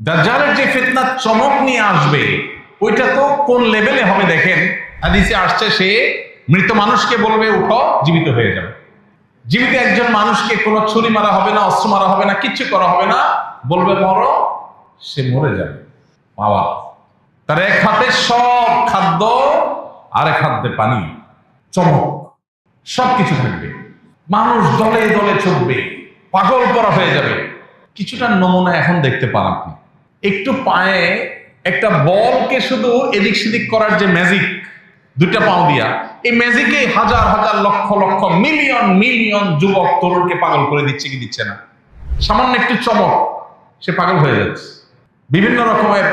দাজ্জালের যে ফিতনা চমক নিয়ে আসবে ওইটা তো কোন লেভেলে হবে দেখেন। হাদিসে আসছে সে মৃত মানুষকে বলবে উঠো, জীবিত হয়ে যাবে। জীবিত একজন মানুষকে কোনো ছুরি মারা হবে না, অস্ত্র মারা হবে না, কিচ্ছু করা হবে না, বলবে মরো, সে মরে যাবে। বাবা, তার এক হাতে সব খাদ্য আর এক হাতে পানি, চমক, সবকিছু থাকবে। মানুষ দলে দলে ছুটবে, পাগল করা হয়ে যাবে। কিছুটা নমুনা এখন দেখতে পান আপনি। একটু পায়ে একটা বলকে শুধু এদিক সেদিক করার যে ম্যাজিক, দুইটা পাও দিয়া, এই ম্যাজিকে হাজার হাজার লক্ষ লক্ষ মিলিয়ন মিলিয়ন যুবক তরুণকে পাগল করে দিচ্ছে কি দিচ্ছে না? সামান্য একটু চমক, সে পাগল হয়ে যাচ্ছে। বিভিন্ন রকমের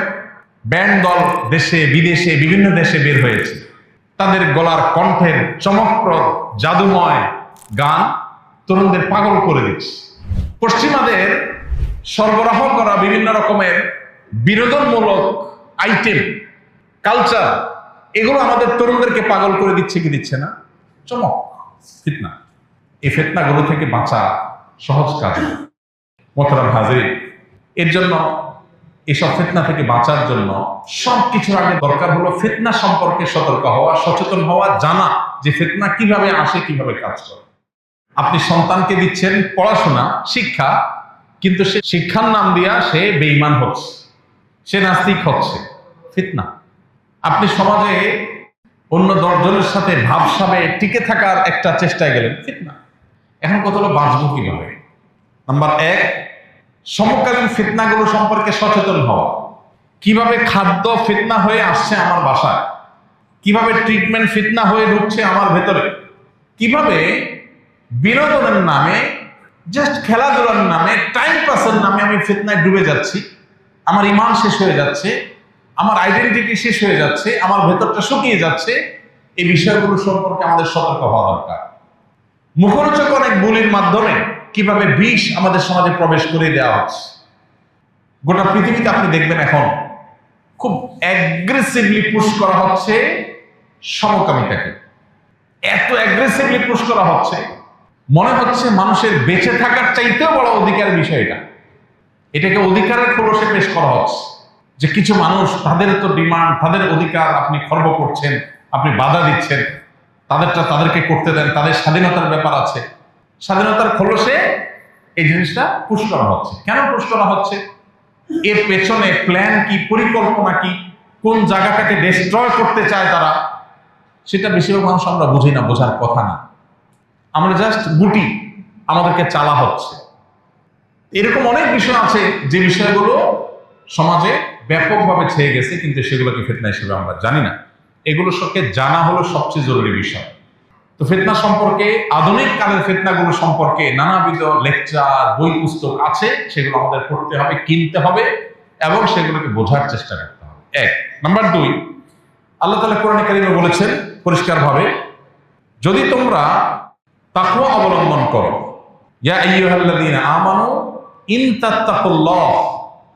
ব্যান্ড দল দেশে বিদেশে বিভিন্ন দেশে বের হয়েছে। তাদের গলার কণ্ঠের চমকপ্রদ জাদুময় গান তরুণদের পাগল করে দিচ্ছে। পশ্চিমাদের সরবরাহ করা বিভিন্ন রকমের বিনোদনমূলক আইটেম, কালচার, এগুলো আমাদের তরুণদেরকে পাগল করে দিচ্ছে কি দিচ্ছে না? চমক, ফিতনা। এই ফিতনাগুলো থেকে বাঁচা সহজ কাজ না। মোহতারাম হাজিরিন, এর জন্য এসব ফিতনা থেকে বাঁচার জন্য সবকিছুর আগে দরকার হলো ফিতনা সম্পর্কে সতর্ক হওয়া, সচেতন হওয়া, জানা যে ফিতনা কিভাবে আসে, কিভাবে কাজ করে। আপনি সন্তানকে দিচ্ছেন পড়াশোনা, শিক্ষা, কিন্তু সে শিক্ষার নাম দিয়া সে বেঈমান হচ্ছে, সে নাস্তিক হচ্ছে, ফিতনা। আপনি সমাজে অন্য 10 জনের সাথে ভাবসাবে টিকে থাকার একটা চেষ্টায় গেলেন, ফিতনা। এখন কত হলো বাঁচবো কিভাবে? নাম্বার 1, সমকালীন ফিতনাগুলো সম্পর্কে সচেতন হওয়া। কিভাবে খাদ্য ফিতনা হয়ে আসছে আমার বাসায়, কিভাবে ট্রিটমেন্ট ফিতনা হয়ে ঢুকছে আমার ভেতরে, কিভাবে বিনোদনের নামে, জাস্ট খেলাধুলার নামে, টাইম পাসের নামে আমি ফিতনায় ডুবে যাচ্ছি, আমার ইমান শেষ হয়ে যাচ্ছে, আমার আইডেন্টিটি শেষ হয়ে যাচ্ছে, আমার ভেতরটা শুকিয়ে যাচ্ছে। এই বিষয়গুলো সম্পর্কে আমাদের সতর্ক হওয়া দরকার। মুখরোচক অনেক বলির মাধ্যমে কিভাবে বিষ আমাদের সমাজে প্রবেশ করে দেওয়া হচ্ছে। গোটা পৃথিবীতে আপনি দেখবেন এখন খুব অ্যাগ্রেসিভলি পুশ করা হচ্ছে সমকামিতাকে। এত অ্যাগ্রেসিভলি পুশ করা হচ্ছে, মনে হচ্ছে মানুষের বেঁচে থাকার চাইতেও বড় অধিকার বিষয় এটা। এটাকে অধিকারের খোলসে পেশ করা হচ্ছে যে কিছু মানুষ, তাদের তো ডিমান্ড, তাদের অধিকার আপনি খর্ব করছেন, আপনি বাধা দিচ্ছেন, তাদেরটা তাদেরকে করতে দেন, তাদের স্বাধীনতার ব্যাপার আছে। স্বাধীনতার খোলসে এই জিনিসটা পুশ করা হচ্ছে। কেন পুশ করা হচ্ছে? এর পেছনে প্ল্যান কি, পরিকল্পনা কি, কোন জায়গাটাকে ডিস্ট্রয় করতে চায় তারা, সেটা বেশিরভাগ মানুষ আমরা বুঝি না, বোঝার কথা না। আমরা জাস্ট গুটি, আমাদেরকে চালা হচ্ছে। এরকম অনেক বিষয় আছে যে বিষয়গুলো সমাজে ব্যাপকভাবে ছেয়ে গেছে, কিন্তু সেগুলোকে ফিতনা হিসেবে আমরা জানি না। এগুলো সবকে জানা হলো সবচেয়ে জরুরি বিষয়। তো ফিতনা সম্পর্কে, আধুনিক কালের ফিতনাগুলো সম্পর্কে নানাবিধ লেকচার, বই পুস্তক আছে, সেগুলো আমাদের পড়তে হবে, কিনতে হবে এবং সেগুলোকে বোঝার চেষ্টা করতে হবে। 1 নাম্বার 2, আল্লাহ তাআলা কোরআনে কারিমে বলেছেন পরিষ্কারভাবে, যদি তোমরা তাকওয়া অবলম্বন করো, ইয়া আইয়ুহাল্লাযীনা আমানু ইন তাত্তাকুল্লাহ,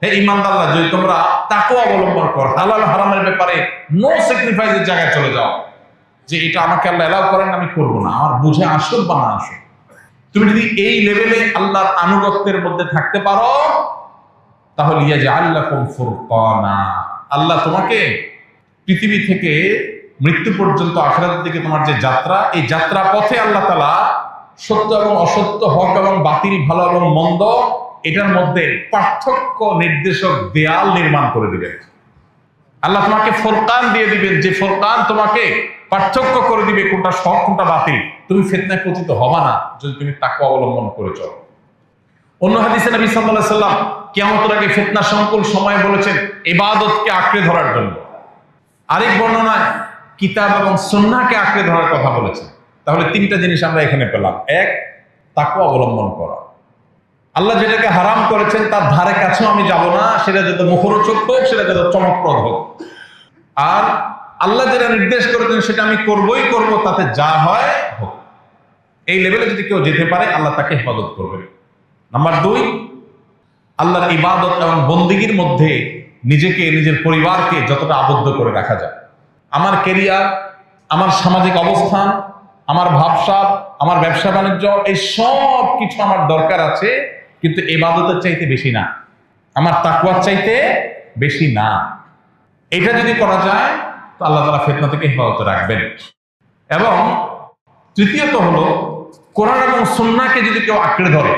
হে ঈমানদাররা, যদি তোমরা তাকওয়া অবলম্বন করো, হালাল হারামের ব্যাপারে নো স্যাক্রিফাইসের জায়গায় চলে যাও, যে এটা আমাকে আল্লাহ এলাও করেন, আমি করবো না, আমার বুঝে আসুক বা না আসুক। তুমি যদি এই লেভেলে আল্লাহর আনুগত্যের মধ্যে থাকতে পারো, তাহলে ইয়াজআল লাকুম ফুরকানা, আল্লাহ তোমাকে পৃথিবী থেকে মৃত্যু পর্যন্ত আখিরাতের দিকে তোমার যে যাত্রা, এই যাত্রা পথে আল্লাহ তাআলা সত্য এবং অসত্য, হক এবং বাতিল, ভালো এবং মন্দ, এটার মধ্যে পার্থক্য নির্দেশক দেয়াল নির্মাণ করে দিবেন। আল্লাহ তোমাকে ফুরকান দিয়ে দিবেন, যে ফুরকান তোমাকে পার্থক্য করে দিবে কোনটা হক কোনটা বাতিল। তুমি ফিতনায় পতিত হবা না যদি তুমি তাকওয়া অবলম্বন করে চলো। অন্য হাদিসে নবী সাল্লাল্লাহু আলাইহি সাল্লাম কিয়ামতের আগে ফিতনা সংকুল সময় বলেছেন ইবাদতকে আঁকড়ে ধরার জন্য। আরেক বর্ণনায় কিতাব এবং সুন্নাহকে আঁকড়ে ধরার কথা বলেছেন। তাহলে 3টা জিনিস আমরা এখানে পেলাম। 1, তাকওয়া অবলম্বন করা। আল্লাহ যেটাকে হারাম করেছেন তার ধারে কাছেও আমি যাব না, সেটা যত মুখরোচক হোক, সেটা যত চমকপ্রদ হোক। আর আল্লাহ যেটা নির্দেশ করেছেন সেটা আমি করবই করব, তাতে যা হয় হোক। এই লেভেলে যদি কেউ যেতে পারে, আল্লাহ তাকে হেফাজত করবে। নাম্বার 2, আল্লাহর ইবাদত এবং বন্দেগীর মধ্যে নিজেকে, নিজের পরিবারকে যতটা আবদ্ধ করে রাখা যায়। আমার ক্যারিয়ার, আমার সামাজিক অবস্থান, আমার ভাবসাব, আমার ব্যবসা বাণিজ্য, এই সব কিছু আমার দরকার আছে, কিন্তু ইবাদতের চাইতে বেশি না। আমার তাকওয়ার চাইতে বেশি না। এটা যদি করা যায় তো আল্লাহ তাআলা ফিতনা থেকে হেফাজত রাখবেন। এবং তৃতীয়ত হলো কোরআন এবং সুন্নাহকে যদি কেউ আঁকড়ে ধরে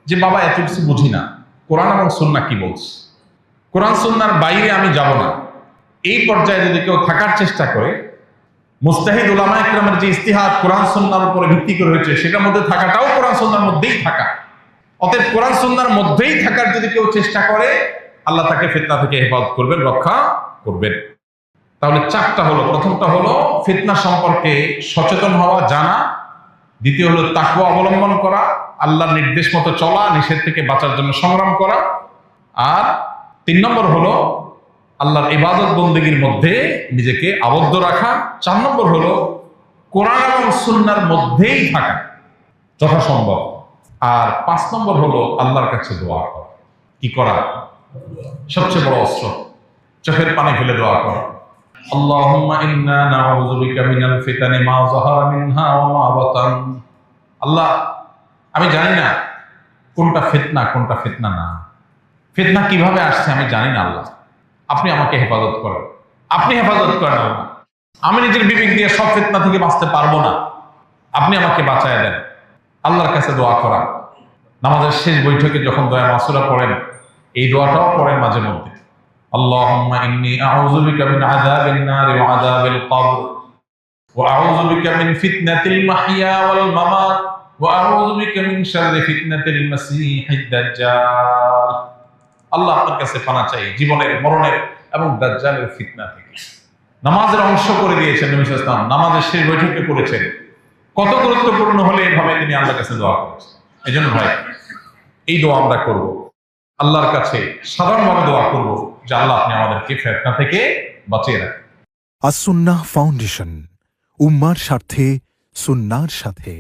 যে বাবা এত কিছু বুঝি না, কোরআন এবং সুন্নাহ কি বলছে, কোরআন সুন্নাহর বাইরে আমি যাব না, এই পর্যায়ে যদি কেউ থাকার চেষ্টা করে, মুস্তাহিদ উলামা ইকরামের যে ইস্তিহাদ কোরআন সুন্নাহর উপরে ভিত্তি করে হয়েছে সেটার মধ্যে থাকাটাও কোরআন সুন্নাহর মধ্যেই থাকা, অতএব কোরআন সুন্নাহর মধ্যেই থাকার যদি কেউ চেষ্টা করে আল্লাহ তাকে ফিতনা থেকে হেফাজত করবেন, রক্ষা করবেন। তাহলে চারটা হলো, প্রথমটা হলো ফিতনা সম্পর্কে সচেতন হওয়া, জানা। দ্বিতীয় হলো তাকওয়া অবলম্বন করা, আল্লাহর নির্দেশ মতো চলা, নিষেধ থেকে বাঁচার জন্য সংগ্রাম করা। আর 3 নম্বর হলো আল্লাহর ইবাদত বন্দেগীর মধ্যে নিজেকে আবদ্ধ রাখা। 4 নম্বর হলো কোরআন এবং সুন্নাহর মধ্যেই থাকা যথাসম্ভব। আর 5 নম্বর হলো আল্লাহর কাছে দোয়া করা। কি করা? সবচেয়ে বড় অস্ত্র, চোখের পানি ফেলে দোয়া করা। আল্লাহুম্মা ইন্না নাউযু বিকা মিনাল ফিতানি মা যাহারা মিনহা ওয়া মা বাতান। আল্লাহ, আমি জানি না কোনটা ফিতনা কোনটা ফিতনা না, ফিতনা কিভাবে আসছে আমি জানি না। আল্লাহ, আপনি আমাকে হেফাজত করেন, আপনি হেফাজত করেন। আল্লাহ, আমি নিজের বিবেক দিয়ে সব ফিতনা থেকে বাঁচতে পারবো না, আপনি আমাকে বাঁচায় দেন। আল্লাহর কাছে দোয়া করা। নামাজের শেষ বৈঠকে যখন দোয়া মাসুরা পড়েন, এই দোয়াটাও পড়েন মাঝে মধ্যে। আল্লাহুম্মা ইন্নী আউযু বিকা মিন আযাবিন নার ওয়া আযাবিল কবর ওয়া আউযু বিকা মিন ফিতনাতিল মাহইয়া ওয়াল মামাত ওয়া আউযু বিকা মিন শাররি ফিতনাতিল মাসীহিদ দাজ্জাল। আল্লাহ, আপনার কাছে পানা চাই জীবনের, মরণের এবং দাজ্জালের ফিতনা থেকে। নামাজের অংশ করে দিয়েছেন নবী সাল্লাল্লাহু আলাইহি ওয়াসাল্লাম, নামাজের শেষ বৈঠকে করেছেন। কত গুরুত্বপূর্ণ হলে এভাবে তিনি আল্লাহর কাছে দোয়া করেছেন। এজন্য ভাই, এই দোয়া আমরা করব, আল্লাহর কাছে সাধারণভাবে দোয়া করব যে আল্লাহ আপনি আমাদেরকে ফিতনা থেকে বাঁচিয়ে রাখেন। আস-সুন্নাহ ফাউন্ডেশন, উম্মার স্বার্থে সুন্নাহর সাথে।